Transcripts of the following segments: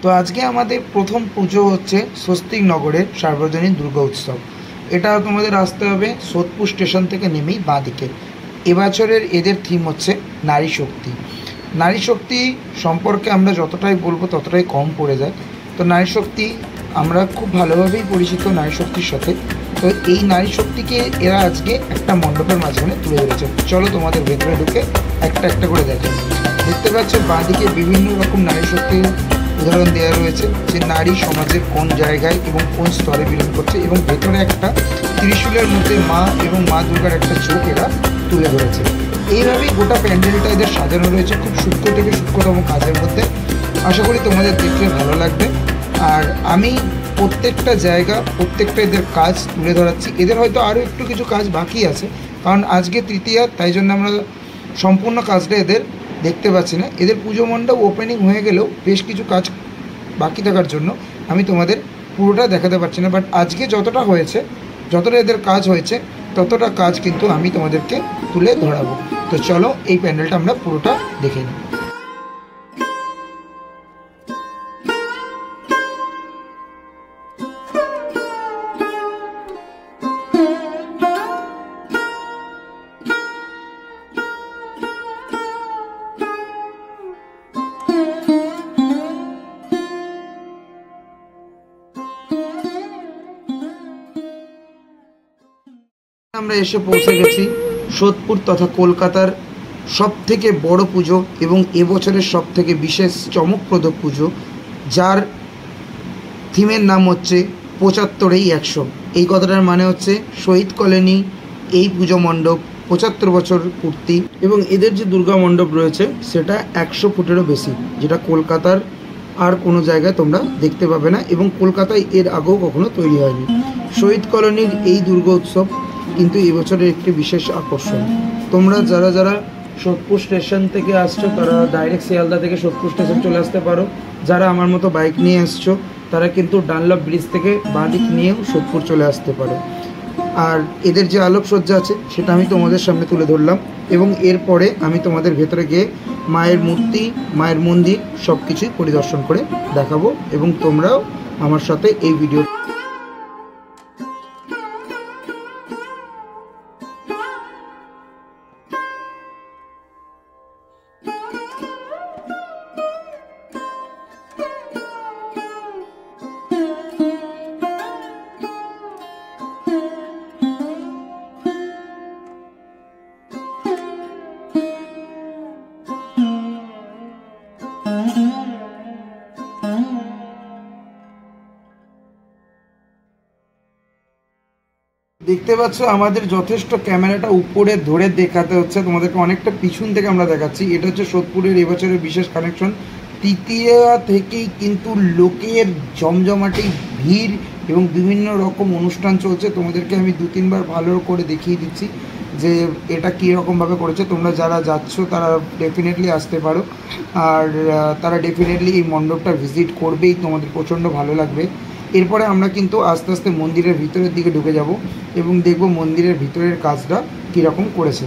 তো আজকে আমাদের প্রথম পুজো হচ্ছে স্বস্তিক নগরের সার্বজনীন দুর্গা উৎসব। এটা তোমাদের আসতে হবে সোদপুর স্টেশন থেকে নেমেই বাঁদিকে। এবছরের এদের থিম হচ্ছে নারী শক্তি। নারী শক্তি সম্পর্কে আমরা যতটাই বলবো ততটাই কম পড়ে যায়। তো নারী শক্তি আমরা খুব ভালোভাবেই পরিচিত নারী শক্তির সাথে। তো এই নারী শক্তিকে এরা আজকে একটা মণ্ডপের মাঝখানে তুলে ধরেছে। চলো তোমাদের ভেতরে ঢুকে একটা একটা করে দেখো। দেখতে পাচ্ছ বাঁদিকে বিভিন্ন রকম নারী শক্তির উদাহরণ দেওয়া রয়েছে, যে নারী সমাজের কোন জায়গায় এবং কোন স্তরে বিলং করছে, এবং ভেতরে একটা ত্রিশূলের মধ্যে মা এবং মা দুর্গার একটা চোখ এরা তুলে ধরেছে। এইভাবেই গোটা প্যান্ডেলটা এদের সাজানো রয়েছে খুব সূক্ষ্ম থেকে সূক্ষ্মতম কাজের মধ্যে। আশা করি তোমাদের দেখলে ভালো লাগবে। আর আমি প্রত্যেকটা জায়গা প্রত্যেকটা এদের কাজ তুলে ধরাচ্ছি। এদের হয়তো আরও একটু কিছু কাজ বাকি আছে, কারণ আজকে তৃতীয়া, তাই জন্য আমরা সম্পূর্ণ কাজটা এদের দেখতে পাচ্ছি না। এদের পুজো মণ্ডপ ওপেনিং হয়ে গেলেও বেশ কিছু কাজ বাকি থাকার জন্য আমি তোমাদের পুরোটা দেখাতে পারছি না। বাট আজকে যতটা হয়েছে, যতটা এদের কাজ হয়েছে, ততটা কাজ কিন্তু আমি তোমাদেরকে তুলে ধরাবো। তো চলো এই প্যান্ডেলটা আমরা পুরোটা দেখে নিই। আমরা এসে পৌঁছে গেছি সোদপুর তথা কলকাতার সবথেকে বড় পুজো এবং এবছরের সবথেকে বিশেষ চমকপ্রদ পুজো, যার থিমের নাম হচ্ছে ৭৫এই ১০০। এই কথাটার মানে হচ্ছে শহীদ কলোনি এই পুজো মণ্ডপ ৭৫ বছর পূর্তি, এবং এদের যে দুর্গা মণ্ডপ রয়েছে সেটা ১০০ ফুটেরও বেশি, যেটা কলকাতার আর কোনো জায়গায় তোমরা দেখতে পাবে না, এবং কলকাতায় এর আগেও কখনো তৈরি হয়নি। শহীদ কলোনির এই দুর্গা উৎসব কিন্তু এবছরের একটি বিশেষ আকর্ষণ। তোমরা যারা যারা সোদপুর স্টেশন থেকে আসছো তারা ডাইরেক্ট শিয়ালদা থেকে সোদপুর স্টেশন চলে আসতে পারো। যারা আমার মতো বাইক নিয়ে আসছো তারা কিন্তু ডানলপ ব্রিজ থেকে বাঁদিক নিয়েও সোদপুর চলে আসতে পারো। আর এদের যে আলোকসজ্জা আছে সেটা আমি তোমাদের সামনে তুলে ধরলাম, এবং এরপরে আমি তোমাদের ভেতরে গিয়ে মায়ের মূর্তি, মায়ের মন্দির সব কিছুই পরিদর্শন করে দেখাবো, এবং তোমরাও আমার সাথে এই ভিডিও। দেখতে পাচ্ছ আমাদের যথেষ্ট ক্যামেরাটা উপরে ধরে দেখাতে হচ্ছে, তোমাদেরকে অনেকটা পিছন থেকে আমরা দেখাচ্ছি। এটা হচ্ছে সোদপুরের এবছরের বিশেষ কানেকশন। তৃতীয়া থেকেই কিন্তু লোকের জমজমাটি ভিড় এবং বিভিন্ন রকম অনুষ্ঠান চলছে। তোমাদেরকে আমি ২-৩ বার ভালো করে দেখিয়ে দিচ্ছি যে এটা কীরকমভাবে করেছে। তোমরা যারা যাচ্ছ তারা ডেফিনেটলি আসতে পারো, আর তারা ডেফিনেটলি এই মণ্ডপটা ভিজিট করবেই, তোমাদের প্রচণ্ড ভালো লাগবে। এরপরে আমরা কিন্তু আস্তে আস্তে মন্দিরের ভিতরের দিকে ঢুকে যাব এবং দেখব মন্দিরের ভিতরের কাজটা কীরকম করেছে।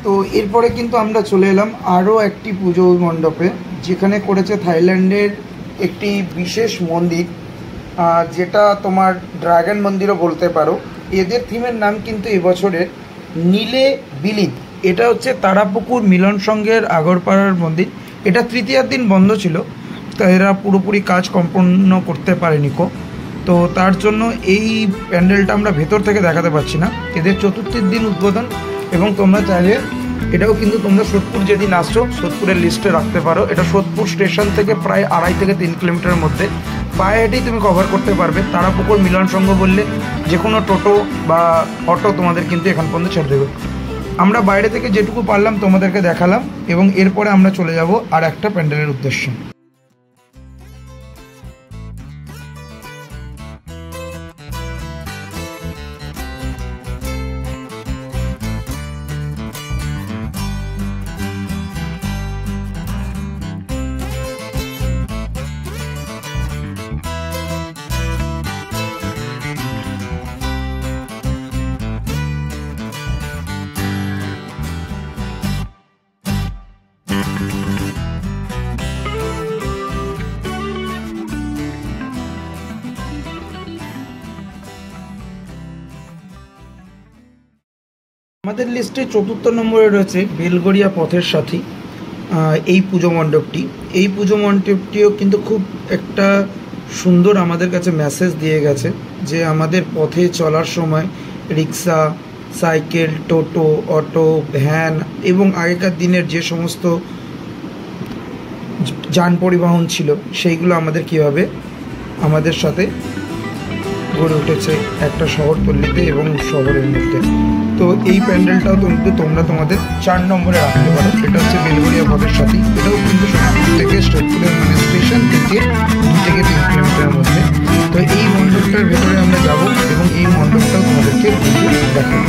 তো এরপরে কিন্তু আমরা চলে এলাম আরও একটি পুজো মণ্ডপে, যেখানে করেছে থাইল্যান্ডের একটি বিশেষ মন্দির, যেটা তোমার ড্রাগন মন্দিরও বলতে পারো। এদের থিমের নাম কিন্তু এবছরের নীলে বিলিত। এটা হচ্ছে তারাপুকুর মিলন সংঘের আগরপাড়ার মন্দির। এটা তৃতীয়ার দিন বন্ধ ছিল, তো এরা পুরোপুরি কাজ সম্পন্ন করতে পারেনি তো তার জন্য এই প্যান্ডেলটা আমরা ভেতর থেকে দেখাতে পারছি না। এদের চতুর্থীর দিন উদ্বোধন, এবং তোমরা চাইলে এটাও কিন্তু তোমরা সোদপুর যেদিন আসছো সোদপুরের লিস্টে রাখতে পারো। এটা সোদপুর স্টেশন থেকে প্রায় 2.5 থেকে 3 কিলোমিটারের মধ্যে, পায়ে হেঁটেই তুমি কভার করতে পারবে। তারাপুকুর মিলন সংঘ বললে যে কোনো টোটো বা অটো তোমাদের কিন্তু এখান পর্যন্ত ছেড়ে দেবে। আমরা বাইরে থেকে যেটুকু পারলাম তোমাদেরকে দেখালাম, এবং এরপরে আমরা চলে যাব আর একটা প্যান্ডেলের উদ্দেশ্যে। আমাদের লিস্টে 4র্থ নম্বরে রয়েছে বেলগড়িয়া পথের সাথী এই পুজো মণ্ডপটি। এই পুজো মণ্ডপটিও কিন্তু খুব একটা সুন্দর আমাদের কাছে মেসেজ দিয়ে গেছে যে আমাদের পথে চলার সময় রিক্সা, সাইকেল, টোটো, অটো, ভ্যান এবং আগেকার দিনের যে সমস্ত যান পরিবহন ছিল সেইগুলো আমাদের কীভাবে আমাদের সাথে গড়ে উঠেছে একটা শহরতলিতে এবং শহরের মধ্যে। তো এই প্যান্ডেলটাও কিন্তু তোমরা তোমাদের 4 নম্বরে রাখতে পারো। এটা হচ্ছে বেলগড়িয়া পথের সাথী। এটাও কিন্তু সোদপুর থেকে সোদপুরের স্টেশন থেকে 2 থেকে 3 কিলোমিটারের মধ্যে। তো এই মণ্ডপটার ভেতরে আমরা যাব এবং এই মণ্ডপটাও তোমাদেরকে দেখাবো।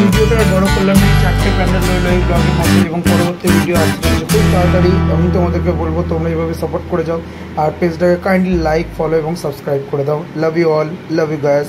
ভিডিওটা বড় করলাম, 4টে প্যান্ডেল রইল এই ব্লগের মধ্যে এবং পরবর্তী ভিডিও আসছে খুব তাড়াতাড়ি। আমি তোমাদেরকে বলবো তোমরা এইভাবে সাপোর্ট করে যাও আর পেজটাকে কাইন্ডলি লাইক, ফলো এবং সাবস্ক্রাইব করে দাও। Love you all, love you guys.